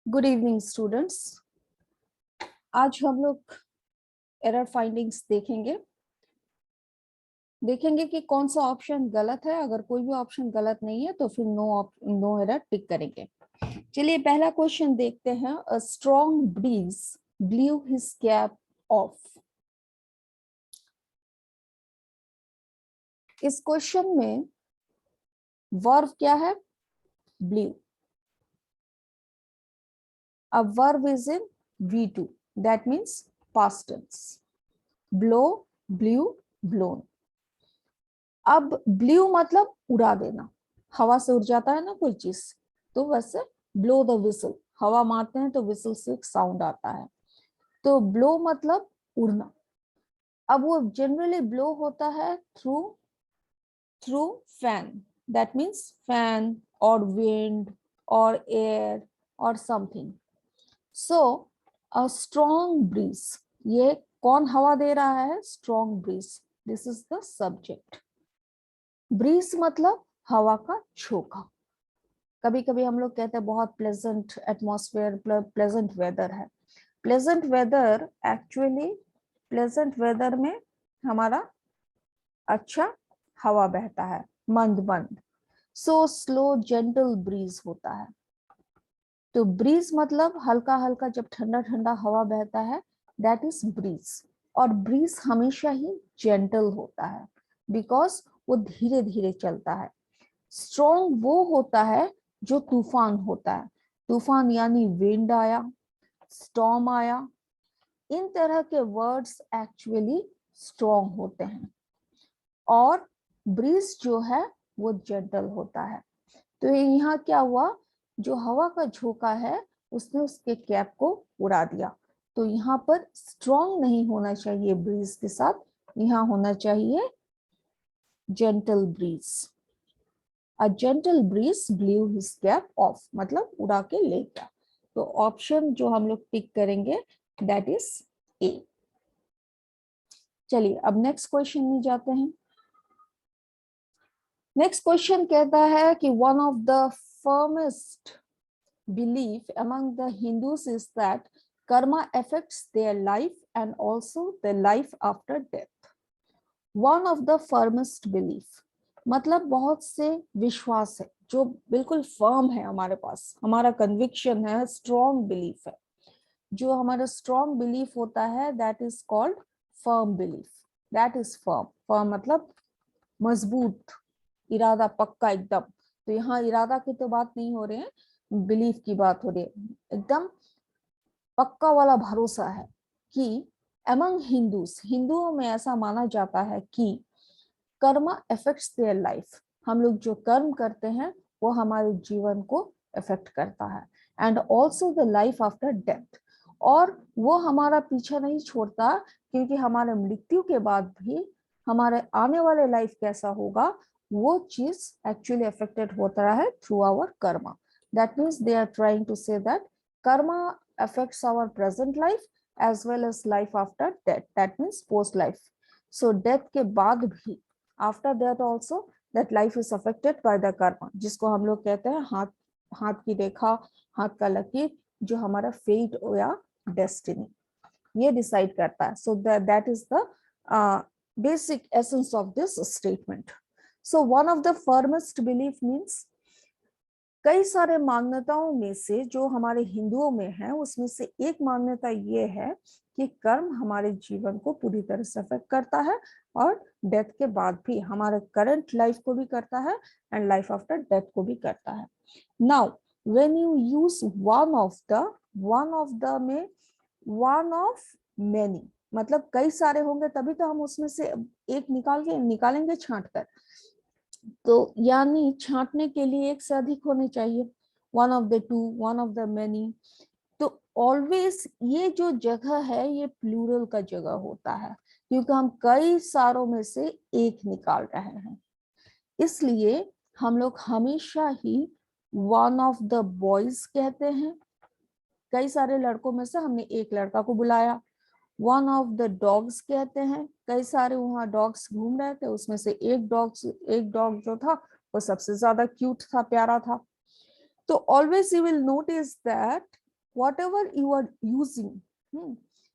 Good evening students. आज हम लोग एरर फाइंडिंग्स देखेंगे कि कौन सा ऑप्शन गलत है। अगर कोई भी ऑप्शन गलत नहीं है तो फिर नो एरर टिक करेंगे। चलिए पहला क्वेश्चन देखते हैं। A strong breeze blew his cap off. इस क्वेश्चन में वर्ब क्या है? ब्लू। अब verb is in V2, that means past tense. Blow, blew, blown. अब ब्लू मतलब उड़ा देना, हवा से उड़ जाता है ना कोई चीज, तो वैसे ब्लो द विसल, हवा मारते हैं तो विसल से एक साउंड आता है, तो ब्लो मतलब उड़ना। अब वो जनरली ब्लो होता है through through fan, that means fan और विंड और एयर और something. So a strong breeze, ये कौन हवा दे रहा है? Strong breeze, this is the subject. Breeze मतलब हवा का झोंका। कभी कभी हम लोग कहते हैं बहुत प्लेजेंट एटमॉस्फेयर, प्लेजेंट वेदर है। Pleasant weather actually, pleasant weather में हमारा अच्छा हवा बहता है, मंद मंद। सो स्लो जेंटल ब्रीज होता है। तो ब्रीज मतलब हल्का हल्का जब ठंडा ठंडा हवा बहता है, दैट इज ब्रीज। और ब्रीज हमेशा ही जेंटल होता है बिकॉज वो धीरे धीरे चलता है। स्ट्रॉन्ग वो होता है जो तूफान होता है। तूफान यानी विंड आया, स्टॉर्म आया, इन तरह के वर्ड्स एक्चुअली स्ट्रॉन्ग होते हैं। और ब्रीज जो है वो जेंटल होता है। तो यहाँ क्या हुआ, जो हवा का झोंका है उसने उसके कैप को उड़ा दिया। तो यहाँ पर स्ट्रॉन्ग नहीं होना चाहिए ब्रीज के साथ, यहाँ होना चाहिए gentle breeze. A gentle breeze blew his cap off, मतलब उड़ा के ले गया। तो ऑप्शन जो हम लोग टिक करेंगे दैट इज ए। चलिए अब नेक्स्ट क्वेश्चन में जाते हैं। नेक्स्ट क्वेश्चन कहता है कि one of the firmest belief among the Hindus is that Karma affects their life and also the life after death. One of the firmest belief मतलब बहुत से विश्वास है जो बिल्कुल फर्म है हमारे पास, हमारा कन्विक्शन है, स्ट्रॉन्ग बिलीफ है। जो हमारा स्ट्रॉन्ग बिलीफ होता है that is called firm belief. That is firm. Firm मतलब मजबूत, इरादा पक्का एकदम। तो यहाँ इरादा की तो बात नहीं हो रही है, बिलीफ की बात हो रही है। एकदम पक्का वाला भरोसा है कि अमंग हिंदूज, हिंदुओं में ऐसा माना जाता है कि कर्मा अफेक्ट्स देयर लाइफ, हम लोग जो कर्म करते हैं वो हमारे जीवन को अफेक्ट करता है, and also the life after death, और वो हमारा पीछा नहीं छोड़ता, क्योंकि हमारे मृत्यु के बाद भी हमारे आने वाले लाइफ कैसा होगा वो चीज एक्चुअली अफेक्टेड होता है through our karma. That means they are trying to say that Karma affects our present life as well as life after death, that means post life. So death के बाद भी, after death also, that life is affected by the karma, जिसको हम लोग कहते हैं हाथ, हाथ की रेखा, हाथ का लकीर, जो हमारा फेट या डेस्टिनी ये डिसाइड करता है। So that is the basic essence of this statement. So one of the firmest belief means, कई सारे मान्यताओं में से जो हमारे हिंदुओं में है उसमें से एक मान्यता ये है कि कर्म हमारे जीवन को पूरी तरह से अफेक्ट करता है, और डेथ के बाद भी हमारे करंट लाइफ को भी करता है एंड लाइफ आफ्टर डेथ को भी करता है। Now when you use one of the में वन ऑफ मेनी, मतलब कई सारे होंगे तभी तो हम उसमें से एक निकालेंगे छांट कर। तो यानी छांटने के लिए एक से अधिक होने चाहिए, one of the two, one of the many. तो ऑलवेज ये जो जगह है ये प्लूरल का जगह होता है, क्योंकि हम कई सारों में से एक निकाल रहे हैं। इसलिए हम लोग हमेशा ही वन ऑफ द बॉयज कहते हैं। कई सारे लड़कों में से हमने एक लड़का को बुलाया। वन ऑफ द डॉग्स कहते हैं, कई सारे वहां डॉग्स घूम रहे थे, उसमें से एक डॉग जो था वो सबसे ज्यादा क्यूट था, प्यारा था। तो always you will notice that whatever you are using,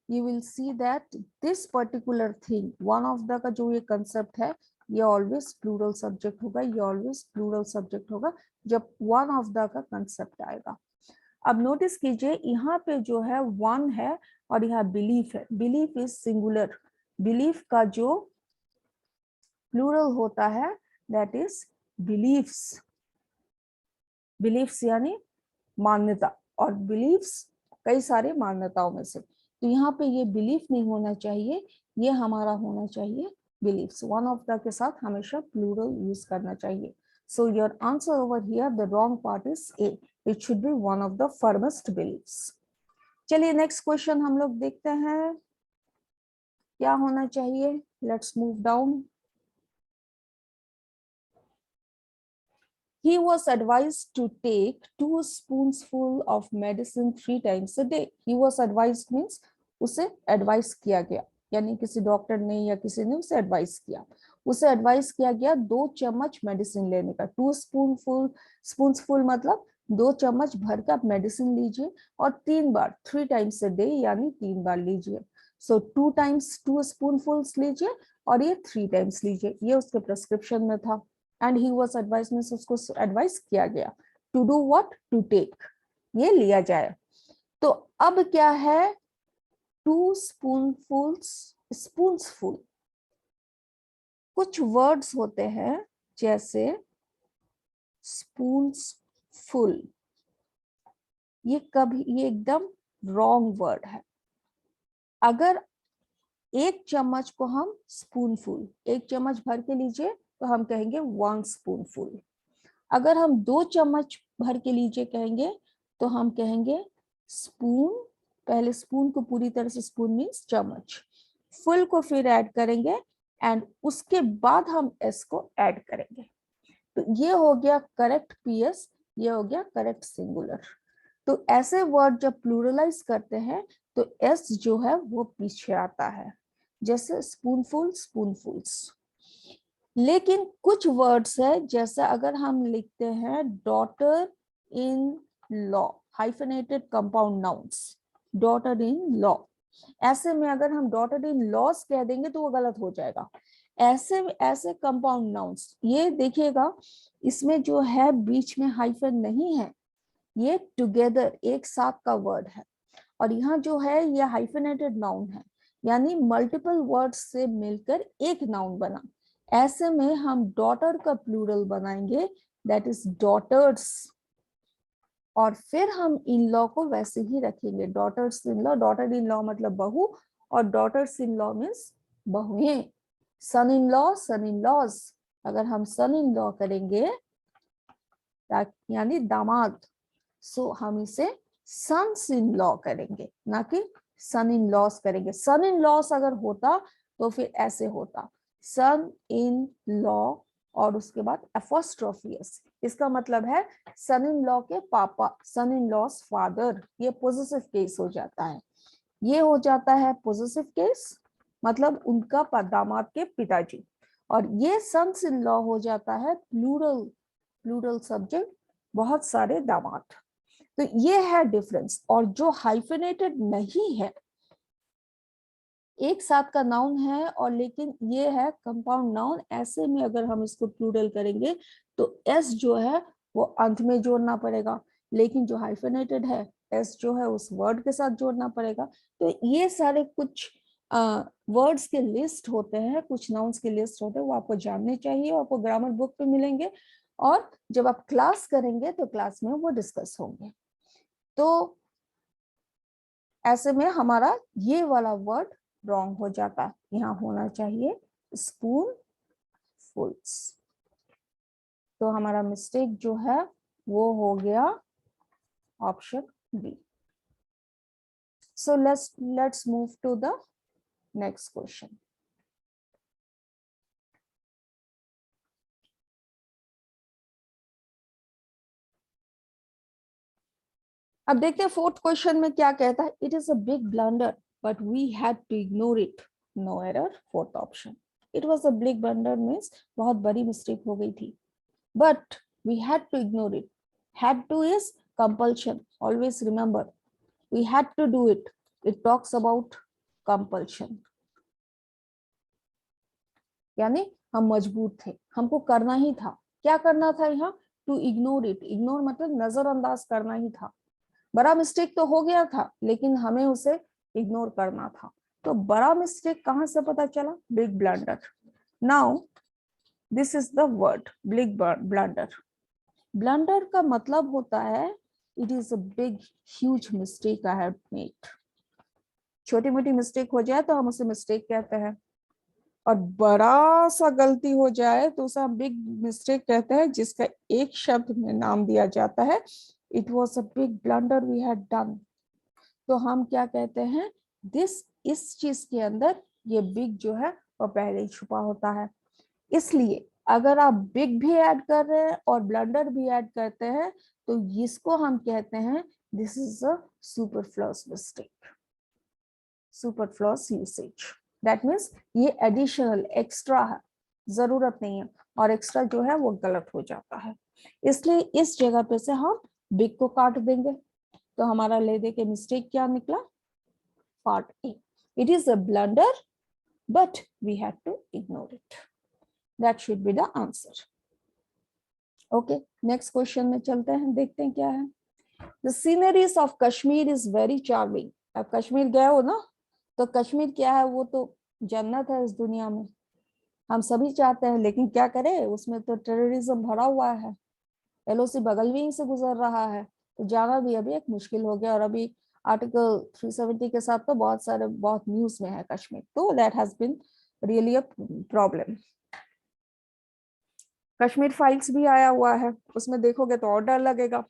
you will see that this particular thing, one of the का जो ये concept है, ये always plural subject होगा, ये always plural subject होगा जब one of the का concept आएगा। अब नोटिस कीजिए यहाँ पे जो है वन है और यहाँ बिलीफ है, बिलीफ इज सिंगुलर, बिलीफ का जो प्लूरल होता है दैट इज बिलीफ्स, बिलीफ्स यानी मान्यता, और बिलीफ्स कई सारे मान्यताओं में से, तो यहाँ पे ये बिलीफ नहीं होना चाहिए, ये हमारा होना चाहिए बिलीफ्स, वन ऑफ द के साथ हमेशा प्लूरल यूज करना चाहिए। So your answer over here the wrong part is A, it should be one of the firmest beliefs. चलिए नेक्स्ट क्वेश्चन हम लोग देखते हैं क्या होना चाहिए। Let's move down. He was advised to take 2 spoonsful of medicine 3 times a day. He was advised means उसे advice किया गया, यानी किसी डॉक्टर ने या किसी ने उसे एडवाइस किया, उसे एडवाइस किया गया 2 चम्मच मेडिसिन लेने का। 2 स्पूनफुल, स्पूनफुल मतलब 2 चम्मच भर के आप मेडिसिन लीजिए और 3 बार, 3 टाइम्स अ डे यानी 3 बार लीजिए। सो 2 टाइम्स 2 स्पूनफुल्स लीजिए और ये 3 टाइम्स लीजिए, ये उसके प्रिस्क्रिप्शन में था। एंड ही वाज एडवाइस में उसको एडवाइस किया गया to do what, to take, ये लिया जाए। तो अब क्या है 2 स्पूनफुल्स, स्पून्सफुल, कुछ वर्ड्स होते हैं जैसे स्पून्सफुल, ये कभी, ये एकदम रॉन्ग वर्ड है। अगर 1 चम्मच को हम स्पूनफुल, 1 चम्मच भर के लीजिए तो हम कहेंगे 1 स्पूनफुल। अगर हम 2 चम्मच भर के लीजिए कहेंगे तो हम कहेंगे स्पून, पहले स्पून को पूरी तरह से, स्पून मीन्स चम्मच, फुल को फिर ऐड करेंगे एंड उसके बाद हम एस को ऐड करेंगे। तो ये हो गया करेक्ट पीएस, ये हो गया करेक्ट सिंगुलर। तो ऐसे वर्ड जब प्लूरलाइज करते हैं तो एस जो है वो पीछे आता है, जैसे स्पूनफुल, स्पूनफुल्स। लेकिन कुछ वर्ड्स है, जैसे अगर हम लिखते हैं daughter in law, hyphenated compound nouns, daughter in law, ऐसे में अगर हम डॉटर इन लॉस कह देंगे तो वो गलत हो जाएगा। ऐसे ऐसे कंपाउंड नाउन्स, ये देखिएगा इसमें जो है बीच में हाइफन नहीं है, ये टुगेदर एक साथ का वर्ड है, और यहाँ जो है ये हाइफेनेटेड नाउन है, यानी मल्टीपल वर्ड्स से मिलकर एक नाउन बना। ऐसे में हम डॉटर का प्लूरल बनाएंगे दैट इज डॉटर्स, और फिर हम इन लॉ को वैसे ही रखेंगे, daughters in law, daughter in law मतलब बहू, और डॉटर्स इन लॉ मीन्स बहुएं। Son in law, son in laws, अगर हम सन इन लॉ करेंगे यानी दामाद, सो हम इसे सन्स इन लॉ करेंगे, ना कि सन इन लॉस करेंगे। सन इन लॉस अगर होता तो फिर ऐसे होता, सन इन लॉ और उसके बाद एपोस्ट्रोफी एस, इसका मतलब है सन इन लॉ के पापा, सन इन लॉस फादर, ये पॉजिटिव केस हो जाता है, ये हो जाता है पॉजिटिव केस, मतलब उनका दामाद के पिताजी, और ये सन्स इन लॉ हो जाता है प्लूरल, प्लूरल सब्जेक्ट, बहुत सारे दामाद। तो ये है डिफरेंस। और जो हाइफेनेटेड नहीं है, एक साथ का नाउन है और लेकिन ये है कंपाउंड नाउन, ऐसे में अगर हम इसको प्लूरल करेंगे तो एस जो है वो अंत में जोड़ना पड़ेगा, लेकिन जो हाइफेनेटेड है एस जो है उस वर्ड के साथ जोड़ना पड़ेगा। तो ये सारे कुछ वर्ड्स के लिस्ट होते हैं, कुछ नाउन्स के लिस्ट होते हैं, वो आपको जानने चाहिए, आपको ग्रामर बुक पे मिलेंगे, और जब आप क्लास करेंगे तो क्लास में वो डिस्कस होंगे। तो ऐसे में हमारा ये वाला वर्ड रॉन्ग हो जाता, यहाँ होना चाहिए स्पून फुल्स। तो हमारा मिस्टेक जो है वो हो गया option B. So let's move to the next question. अब देखते हैं फोर्थ क्वेश्चन में क्या कहता है। It is a big blunder but we had to ignore it, no error, fourth option. It was a big blunder means बहुत बड़ी mistake हो गई थी, but we had to ignore it. Had to is compulsion, always remember, we had to do it. It talks about compulsion, यानी हम मजबूर थे, हमको करना ही था। क्या करना था यहाँ? To ignore it. इग्नोर मतलब नजरअंदाज करना ही था। बड़ा मिस्टेक तो हो गया था, लेकिन हमें उसे इग्नोर करना था। तो बड़ा मिस्टेक कहां से पता चला? Big blunder. Now this is the word big blunder. Blunder का मतलब होता है it is a big huge mistake I have made. छोटी मोटी मिस्टेक हो जाए तो हम उसे मिस्टेक कहते हैं, और बड़ा सा गलती हो जाए तो उसे हम बिग मिस्टेक कहते हैं, जिसका एक शब्द में नाम दिया जाता है, it was a big blunder we had done. तो हम क्या कहते हैं? इस चीज के अंदर ये बिग जो है वो पहले ही छुपा होता है। इसलिए अगर आप बिग भी ऐड कर रहे हैं और ब्लंडर भी ऐड करते हैं तो इसको हम कहते हैं this is a superfluous mistake, superfluous usage. That means ये एडिशनल एक्स्ट्रा है, जरूरत नहीं है, और एक्स्ट्रा जो है वो गलत हो जाता है। इसलिए इस जगह पे से हम बिग को काट देंगे। तो हमारा ले दे के मिस्टेक क्या निकला? Part A, it is a blunder but we had to ignore it. That should be the answer. Okay, next question में चलते हैं, देखते हैं क्या है। The sceneries of Kashmir is very charming. अब कश्मीर गए हो ना, तो कश्मीर क्या है? वो तो जन्नत है इस दुनिया में, हम सभी चाहते हैं, लेकिन क्या करें, उसमें तो टेररिज्म भरा हुआ है। एलओसी बगल में ही से गुजर रहा है, तो जाना भी अभी एक मुश्किल हो गया। और अभी आर्टिकल 370 के साथ तो बहुत न्यूज में है कश्मीर, तो that has been really a problem. Kashmir Files भी आया हुआ है, उसमें देखोगे तो और डर लगेगा।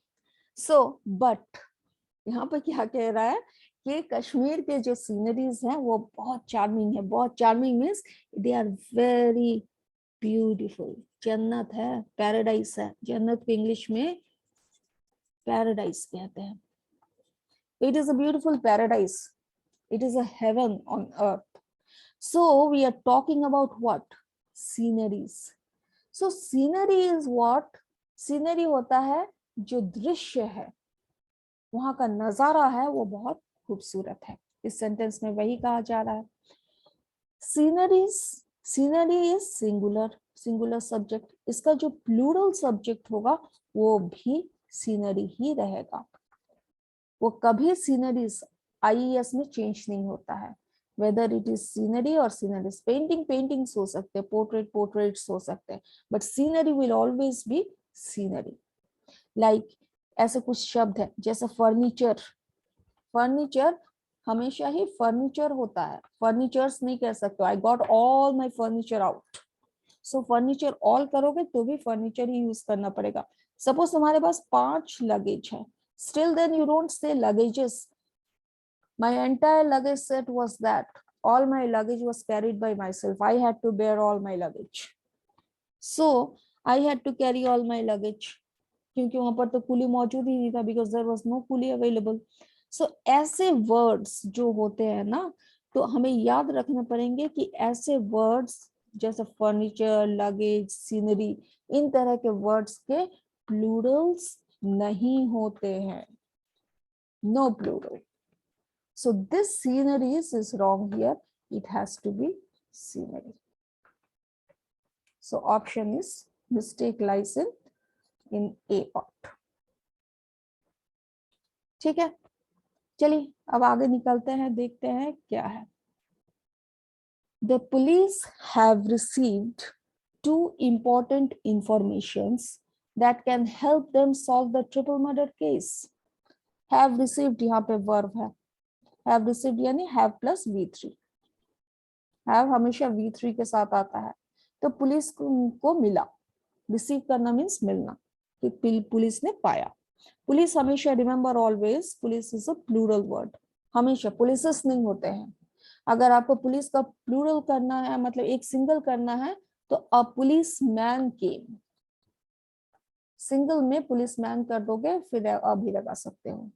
बट यहाँ पर क्या कह रहा है कि कश्मीर के जो सीनरीज हैं वो बहुत चार्मिंग है। बहुत charming means they are very beautiful. जन्नत है, पैराडाइज है। जन्नत को इंग्लिश में पैराडाइज कहते हैं। It is a beautiful paradise, it is a heaven on earth. So we are talking about what? Sceneries. So scenery is what? Scenery होता है जो दृश्य है, वहां का नजारा है वो बहुत खूबसूरत है। इस सेंटेंस में वही कहा जा रहा है। Sceneries, scenery is singular, singular subject. इसका जो प्लूरल सब्जेक्ट होगा वो भी सीनरी ही रहेगा। वो कभी सीनरीज आईएएस में चेंज नहीं होता है, वेदर इट इज सीनरी और सीनरीज। पेंटिंग पेंटिंग्स हो सकते हैं, पोर्ट्रेट पोर्ट्रेट्स हो सकते हैं, but scenery will always be scenery. Like ऐसे कुछ शब्द है जैसे फर्नीचर। फर्नीचर हमेशा ही फर्नीचर होता है, फर्नीचर्स नहीं कह सकते। I got all my furniture out. So furniture all करोगे तो भी फर्नीचर ही यूज करना पड़ेगा। सपोज तुम्हारे पास 5 लगेज है, still then you don't say luggages. My entire luggage set was that all my luggage was carried by myself. I had to bear all my luggage. So I had to carry all my luggage, क्योंकि वहां पर तो कुली मौजूद ही नहीं था, because there was no coolie available. So ऐसे words जो होते हैं ना, तो हमें याद रखना पड़ेंगे कि ऐसे वर्ड्स जैसे फर्नीचर, लगेज, सीनरी, इन तरह के वर्ड्स के प्लूरल्स नहीं होते हैं, no plural. So this sceneries is wrong here, it has to be scenery. So option is mistake lies in A part. ठीक है, चलिए अब आगे निकलते हैं, देखते हैं क्या है। The police have received 2 important informations that can help them solve the triple murder case. Have received यहाँ पे verb है, have received यानी have plus V3। have हमेशा V3 के साथ आता है। तो पुलिस को मिला, रिसीव करना मीन्स मिलना, कि पुलिस ने पाया। पुलिस हमेशा, remember always, police is a plural word, हमेशा पुलिसेस नहीं होते हैं। अगर आपको पुलिस का प्लूरल करना है, मतलब एक सिंगल करना है, तो अ पुलिस मैन केम, सिंगल में पुलिस मैन कर दोगे, फिर अभी लगा सकते हो।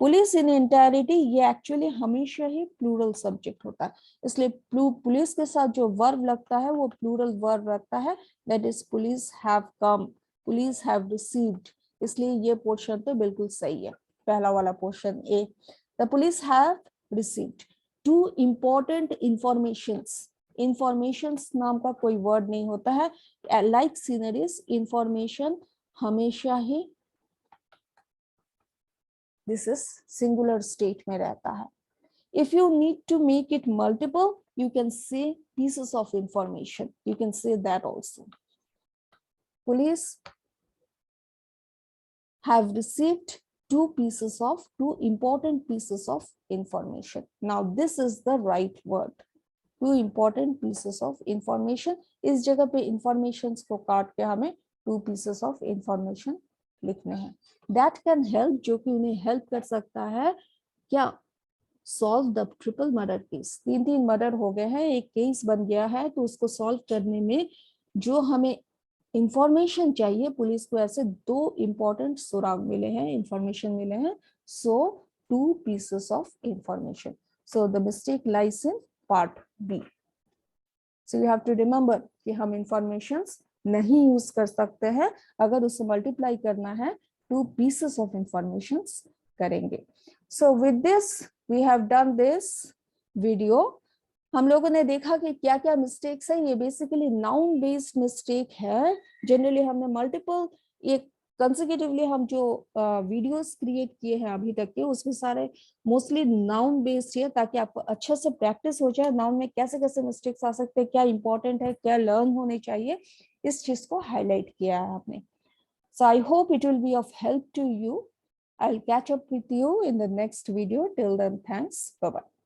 पुलिस इन एंटायरिटी ये एक्चुअली हमेशा ही प्लूरल सब्जेक्ट होता है, इसलिए पुलिस के साथ जो वर्ब लगता है वो प्लूरल वर्ब लगता है, that is police have come, police have received. इसलिए ये पोर्शन तो बिल्कुल सही है, पहला वाला portion A. The police have received two important informations. Informations नाम का कोई वर्ड नहीं होता है. Like sceneries, information हमेशा ही this is singular state में रहता है. If you need to make it multiple, you can say pieces of information. You can say that also. Police have received two important pieces of information. Now this is the right word. Two important pieces of information. इस जगह पे informations को काट के हमें two pieces of information लिखने हैं. That can help, जो कि उन्हें help कर सकता है क्या, solve the triple murder case. तीन मर्डर हो गए हैं, एक केस बन गया है, तो उसको सॉल्व करने में जो हमें इंफॉर्मेशन चाहिए, पुलिस को ऐसे दो इंपॉर्टेंट सुराग मिले हैं, इंफॉर्मेशन मिले हैं. So two pieces of information. So the mistake lies in part B. So you have to remember कि हम इंफॉर्मेशंस नहीं यूज कर सकते हैं. अगर उसे मल्टीप्लाई करना है, टू पीसेस ऑफ इंफॉर्मेशंस करेंगे. So with this we have done this video. हम लोगों ने देखा कि क्या क्या मिस्टेक्स है. ये बेसिकली नाउन बेस्ड मिस्टेक है. जनरली हमने मल्टीपल, ये कंसेक्यूटिवली हम जो वीडियोस क्रिएट किए हैं अभी तक के, उसमें सारे मोस्टली नाउन बेस्ड है, ताकि आपको अच्छे से प्रैक्टिस हो जाए. नाउन में कैसे कैसे मिस्टेक्स आ सकते हैं, क्या इंपॉर्टेंट है, क्या लर्न होने चाहिए, इस चीज को हाईलाइट किया है आपने. So I hope it will be of help to you. I'll catch up with you in the next video. Till then, thanks. Bye-bye.